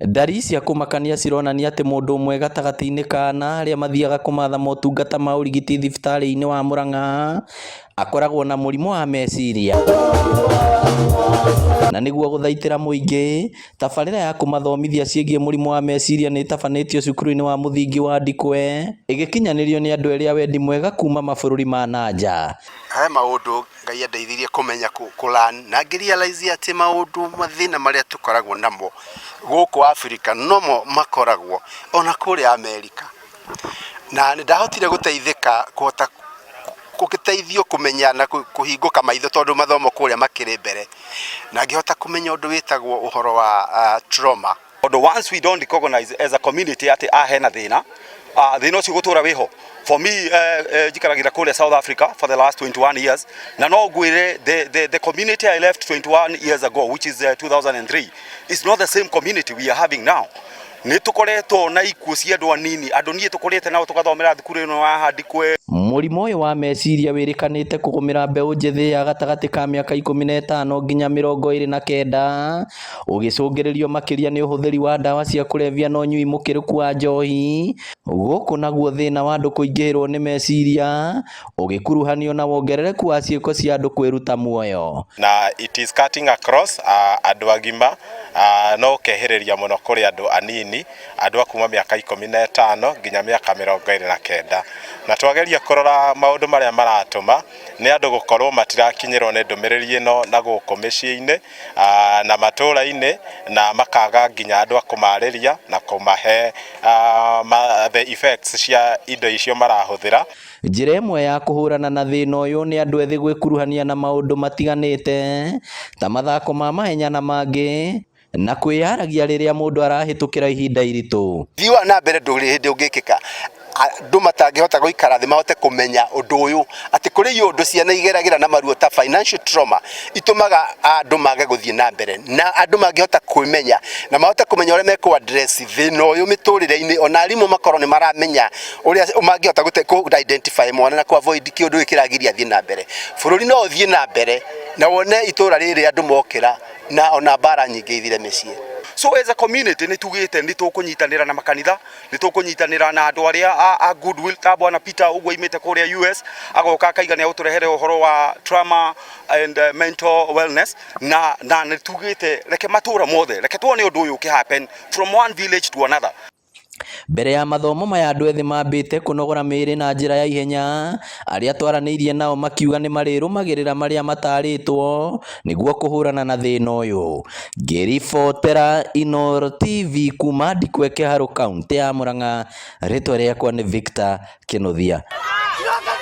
Ndari cia kũmakania cironania atĩ mũndũ ũmwe gatagatĩ-inĩ kana arĩa mathiaga kũmatha motungata ma ũrigiti thibitarĩ-inĩ wa Mũrang'a akoragwo na mũrimũ wa meciria. Na nĩguo gũthaitĩra mũingĩ, tabarĩra ya kũmathomithia ciĩgiĩ mũrimũ wa meciria nĩ ĩtabanĩtio cukuru-inĩ wa mũthingi wa Ndikwe, ĩgĩkinyanĩrio nĩ andũ erĩ a wendi mwega kuma mabũrũri ma nanja. He maũndũ Ngai andeithirie kũmenya kũlan na ngĩrealize atĩ maũndũ mathĩna marĩa tũkoragwo namo gũkũ Afrika nomo makoragwo ona kũrĩa Amerika. Na ndahotire gũteithĩka kũhota gũgĩteithio kũmenya na kũhingũka maitho tondũ mathomo kũrĩa makĩrĩ mbere. Na ngĩhota kũmenya ũndũ wĩtagwo ũhoro wa trauma. Once we don't recognize as a community ati hena thina ucio gũtũra wĩho. For me, jikaragira kule South Africa for the last 21 years. Na no gwire the community I left 21 years ago, which is 2003, is not the same community we are having now. Nitukoretwo na ikuũ cia andũ anini, andũ niĩ tũkorete nao tũgathomera thukuru ĩno wa Ndikwe. Mũrimũ ũyũ wa meciria wĩrĩkanĩte kũgũmĩra mbeũ njĩthĩ ya gatagatĩ ka mĩaka 15 nginya 29, ũgĩcũngĩrĩrio makĩria nĩ ũhũthĩri wa ndawa cia kũrebia na ũnyui mũkĩrũku wa njohi. Gũkũ naguo thĩna wa andũ kũingĩhĩrwo nĩ meciria ũgĩkuruhanio na wongerereku wa ciĩko cia andũ kwĩruta muoyo. Na it is cutting across andũ agima no kehereria mũno kũrĩ andũ anini, andũ akuma mĩaka 15 nginya mĩaka 29. Na twageria kũrora maũndũ marĩa maratũma nĩ andũ gũkorwo matirakinyĩrwo nĩ ndũmĩrĩri ĩno na gũkũ mĩciĩ-inĩ na matũũra-inĩ, na makaga nginya andũ a kũmarĩria na kũmahe the effects cia indo icio marahũthĩra. Njĩra ĩmwe ya kũhũrana na thĩna ũyũ nĩ andũ ethĩ gwĩkuruhania na maũndũ matiganĩte ta mathako ma mahenya na mangĩ, na kwĩyaragia rĩrĩa mũndũ arahĩtũkĩra ihinda iritũ. Thiwa na mbere ndũrĩ hĩndĩ ũngĩkĩka andũ matangĩhota gũikara thĩ mahote kũmenya ũndũ ũyũ atĩ kũrĩ ũndũ ciana igeragĩra na maruo ta financial trauma itumaga andũ mage gũthiĩ na mbere, na andũ mangĩhota kwĩmenya na mahote kũmenya ũrĩa mekũ address thĩna ũyũ mĩtũrĩre-inĩ, ona arimũ makorwo nĩ maramenya ũrĩa mangĩhota gũ identify mwana na ku avoid kĩũndũ kĩragiria thiĩ na mbere. Bũrũri no ũthiĩ na mbere na wone itũra rĩrĩ andũ mokĩra na ona bara nyingĩ ithire mĩciĩ. So as a community nitugite nitũkũnyitanĩra na makanitha, nitũkũnyitanĩra na andũ arĩa a goodwill ta bwana Peter ũguo imĩte kũrĩa US agoka akaigania gũtũrehere ũhoro wa trauma and mental wellness, na nitugite reke matũra mothe reke tuone ũndũ ũyũ ũkĩhappen from one village to another. Mbere ya mathomo maya andũ ethĩ mambĩte kũnogora mĩĩrĩ na njĩra ya ihenya, arĩa twaranĩirie nao makiuga nĩ marĩrũmagĩrĩra marĩa matarĩtwo nĩguo kũhũrana na thĩna ũyũ. Ngĩribotera Inooro TV kuma Ndikwe Kĩharũ kaũntĩ ya Mũrang'a, rĩtwa rĩakwa nĩ Victor Kĩnuthia.